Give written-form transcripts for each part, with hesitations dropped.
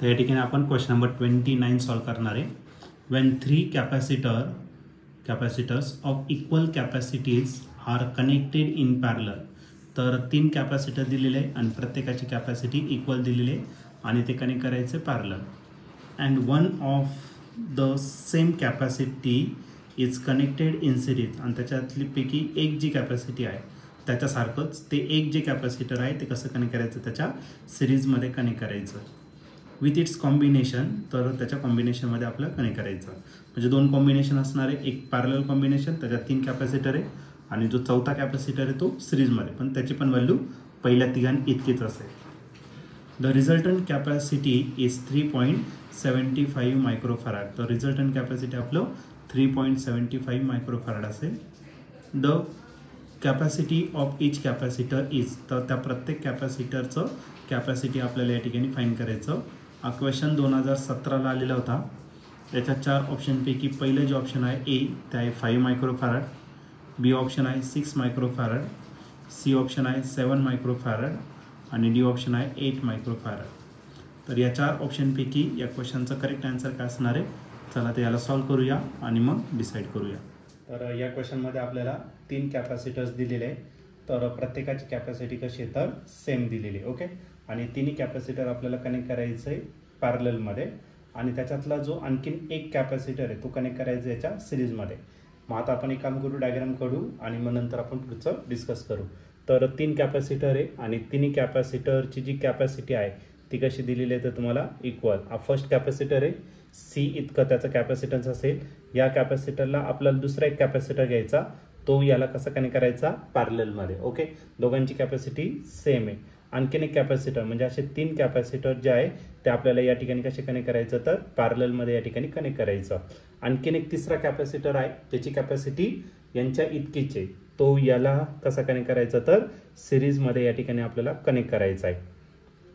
तर या ठिकाणी आपण क्वेश्चन नंबर 29 सॉल्व करणार आहे. When 3 capacitors of equal capacities are connected in parallel. तर 3 कॅपॅसिटर दिलेले आहे आणि प्रत्येकाची कॅपॅसिटी इक्वल दिलेली आहे आणि ते कनेक्ट करायचे parallel. And one of the same capacity is connected in series. आणि त्याच्यातली पैकी एक जी कॅपॅसिटी आहे त्याच्यासारखंच ते एक जे कॅपॅसिटर आहे ते कसं कनेक्ट करायचं, त्याच्या सिरीजमध्ये कनेक्ट करायचं. विथ इट्स कॉम्बिनेशन, तर त्याच्या कॉम्बिनेशनमध्ये आपल्याला कनेक्ट करायचं. म्हणजे 2 कॉम्बिनेशन असणार आहे, एक पॅरलल कॉम्बिनेशन त्याच्यात 3 कॅपॅसिटर आहे आणि जो चौथा कॅपॅसिटर आहे तो सिरीजमध्ये, पण त्याची पण व्हॅल्यू पहिल्या तिघांनी इतकीच असेल. The resultant capacity is 3.75 microfarad. तर रिझल्टंट कॅपॅसिटी आपलं 3.75 मायक्रोफॅराड असेल. The capacity of each capacitor is, तर त्या प्रत्येक कॅपॅसिटरचं कॅपॅसिटी आपल्याला या ठिकाणी फाईंड करायचं. हा क्वेश्चन 2017ला आलेला होता. याच्या 4 ऑप्शनपैकी पहिलं जे ऑप्शन आहे ए ते आहे 5 मायक्रोफॅरड, बी ऑप्शन आहे 6 मायक्रोफॅरड, सी ऑप्शन आहे 7 मायक्रोफॅरड आणि डी ऑप्शन आहे 8 मायक्रोफॅरड. तर या 4 ऑप्शनपैकी या क्वेश्चनचं करेक्ट आन्सर काय असणार आहे, चला ते याला सॉल्व करूया आणि मग डिसाईड करूया. तर या क्वेश्चनमध्ये आपल्याला 3 कॅपॅसिटर्स दिलेले आहे. तर प्रत्येकाची कॅपॅसिटी कशी आहे तर सेम दिलेली आहे. ओके, आणि तिन्ही कॅपॅसिटर आपल्याला कनेक्ट करायचं आहे पॅरललमध्ये आणि त्याच्यातला जो आणखीन एक कॅपॅसिटर आहे तो कनेक्ट करायचा आहे याच्या सिरीजमध्ये. मग आता आपण एक काम करू, डायग्राम काढू आणि मग नंतर आपण पुढचं डिस्कस करू. तर 3 कॅपॅसिटर आहे आणि तिन्ही कॅपॅसिटरची जी कॅपॅसिटी आहे ती कशी दिलेली आहे तर तुम्हाला इक्वल. हा फर्स्ट कॅपॅसिटर आहे, सी इतकं त्याचं कॅपॅसिटन्स असेल. या कॅपॅसिटरला आपल्याला दुसरा एक कॅपॅसिटर घ्यायचा, तो याला कसा कनेक्ट करायचा पॅरललमध्ये. ओके, दोघांची कॅपॅसिटी सेम आहे. आणखीन एक कॅपॅसिटर म्हणजे असे 3 कॅपॅसिटर जे आहे ते आपल्याला या ठिकाणी कसे कनेक्ट करायचं तर पॅरललमध्ये या ठिकाणी कनेक्ट करायचं. आणखीन एक तिसरा कॅपॅसिटर आहे त्याची कॅपॅसिटी यांच्या इतकीच आहे, तो याला कसा कनेक्ट करायचा तर सिरीजमध्ये या ठिकाणी आपल्याला कनेक्ट करायचा आहे.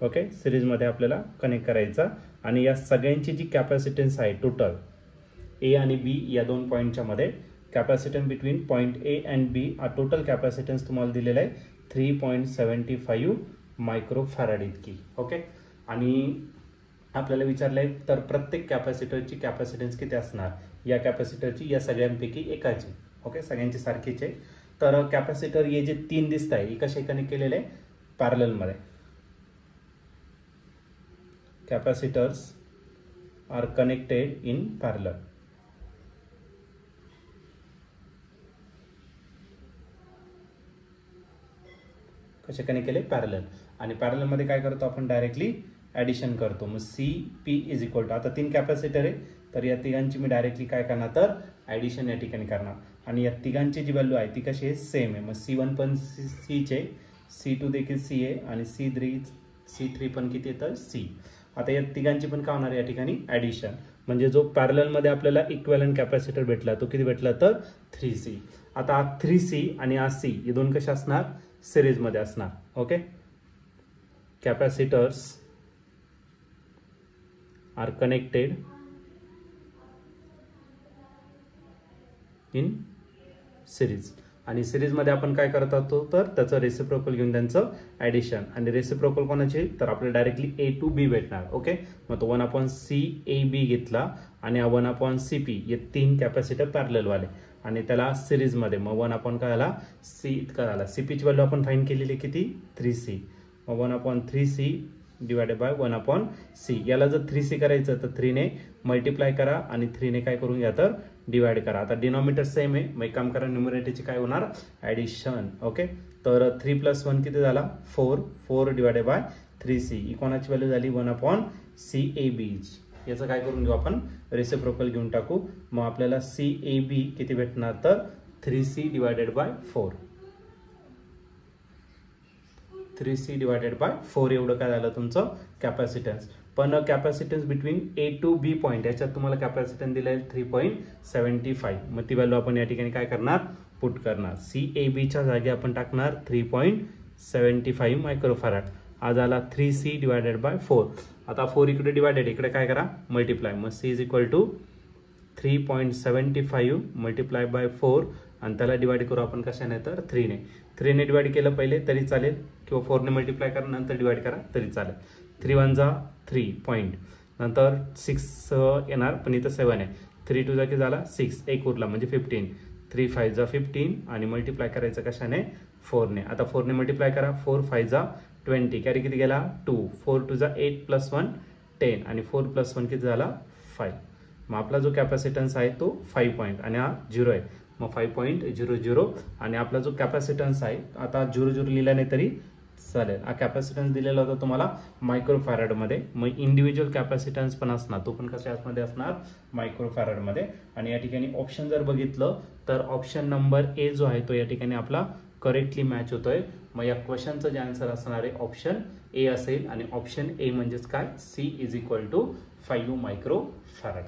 ओके, सिरीजमध्ये आपल्याला कनेक्ट करायचा आणि या सगळ्यांची जी कॅपॅसिटन्स आहे टोटल ए आणि बी या 2 पॉईंटच्या मध्ये capacitance between point A and B हा टोटल कॅपॅसिटन्स तुम्हाला दिलेला आहे 3.75 मायक्रोफॅरड इतकी. ओके, आणि आपल्याला विचारलं आहे तर प्रत्येक कॅपॅसिटरची कॅपॅसिटन्स किती असणार, या कॅपॅसिटरची या सगळ्यांपैकी एकाची. ओके, सगळ्यांची सारखीच आहे. तर कॅपॅसिटर हे जे 3 दिसत आहे हे कसे कनेक्ट केलेले आहे पॅरललमध्ये. Capacitors are connected in parallel. कसे कनेक्ट केले पॅरलल, आणि पॅरललमध्ये काय करतो आपण डायरेक्टली ॲडिशन करतो. मग C P is equal to, आता 3 कॅपॅसिटर आहे तर या तिघांची मी डायरेक्टली काय करणार तर ॲडिशन या ठिकाणी करणार आणि या तिघांची जी व्हॅल्यू आहे ती कशी आहे सेम आहे. मग C1 पण सीचे, C2 देखील सी आहे आणि C3 पण किती आहे तर सी. आता या तिघांची पण काय होणार या ठिकाणी ॲडिशन, म्हणजे जो पॅरललमध्ये आपल्याला इक्विव्हॅलंट कॅपॅसिटर भेटला तो किती भेटला तर 3C. आता 3C आणि C हे दोन कसे असणार सिरीजमध्ये असणार. Okay, capacitors are connected in series, आणि सिरीजमध्ये आपण काय करत आहोत तर त्याचं रेसिप्रोकल घेऊन त्यांचं ॲडिशन, आणि रेसिप्रोकल कोणाचे तर आपल्याला डायरेक्टली A to B भेटणार. ओके, मग तो 1/CAB घेतला आणि 1/CP हे 3 कॅपॅसिटर पॅरललवाले आणि त्याला सिरीजमध्ये, मग 1 काय झाला C इतका झाला. CPची व्हॅल्यू आपण फाईंड केलेली किती 3C, मग 1/3C डिवायडेड बाय 1/C. याला जर 3C करायचं तर 3 ने मल्टिप्लाय करा आणि 3 ने काय करून घ्या तर डिवाइड करा. आता डिनॉमिनेटर सेम आहे, मग काम करा न्यूमरेटरची काय होणार ॲडिशन. ओके, तर 3 + 1 किती झाला 4 डिवायडेड बाय 3C ही कोणाची व्हॅल्यू झाली 1/CAB. याचं काय करून घेऊ आपण रेसिप्रोकल घेऊन टाकू. मग आपल्याला CAB किती भेटणार तर 3C divided by 4. 3C divided by 4 एवढं काय झालं तुमचं कॅपॅसिटन्स. पण capacitance between A to B point याच्यात तुम्हाला कॅपॅसिटन्स दिलं आहे 3.75. मग ती व्हॅल्यू आपण या ठिकाणी काय करणार पुट करणार. CABच्या जागी आपण टाकणार 3.75 मायक्रोफॅरड. हा झाला 3C डिवायडेड बाय 4. आता 4 इकडे डिवायडेड, इकडे काय करा मल्टिप्लाय. मग C is equal to 3.75 multiply by 4 आणि त्याला डिवाइड करू आपण कशाने तर 3 ने. 3 ने डिवाइड केलं पहिले तरी चालेल किंवा 4 ने मल्टिप्लाय करा नंतर डिवाइड करा तरी चालेल. 3 × 1 = 3 पॉईंट, नंतर 6 येणार पण इथं 7 आहे, 3 टू जा किती झाला 6, एक उरला म्हणजे 15, 3 5 जा 15 आणि मल्टिप्लाय करायचं कशाने 4 ने. आता 4 ने मल्टिप्लाय करा, 4 5 जा 20, कॅरी किती गेला 2, 4 टू जा 8 प्लस 1 10 आणि 4 प्लस 1 किती झाला 5. मग आपला जो कॅपॅसिटन्स आहे तो 5 पॉईंट आणि हा 0 आहे, मग 5.00 आणि आपला जो कॅपॅसिटन्स आहे आता 00 लिहिला नाही तरी चालेल. हा कॅपॅसिटन्स दिलेला होता तुम्हाला मायक्रोफॅरड मध्ये, मग इंडिव्हिज्युअल कॅपॅसिटन्स पण असणार, तो पण कशामध्ये असणार मायक्रोफॅरड मध्ये. आणि या ठिकाणी ऑप्शन जर बघितलं तर ऑप्शन नंबर ए जो आहे तो या ठिकाणी आपला करेक्टली मॅच होतोय. मग या क्वेश्चनचं जे आन्सर असणार आहे ऑप्शन ए असेल आणि ऑप्शन ए म्हणजेच काय C = 5 मायक्रोफॅरड.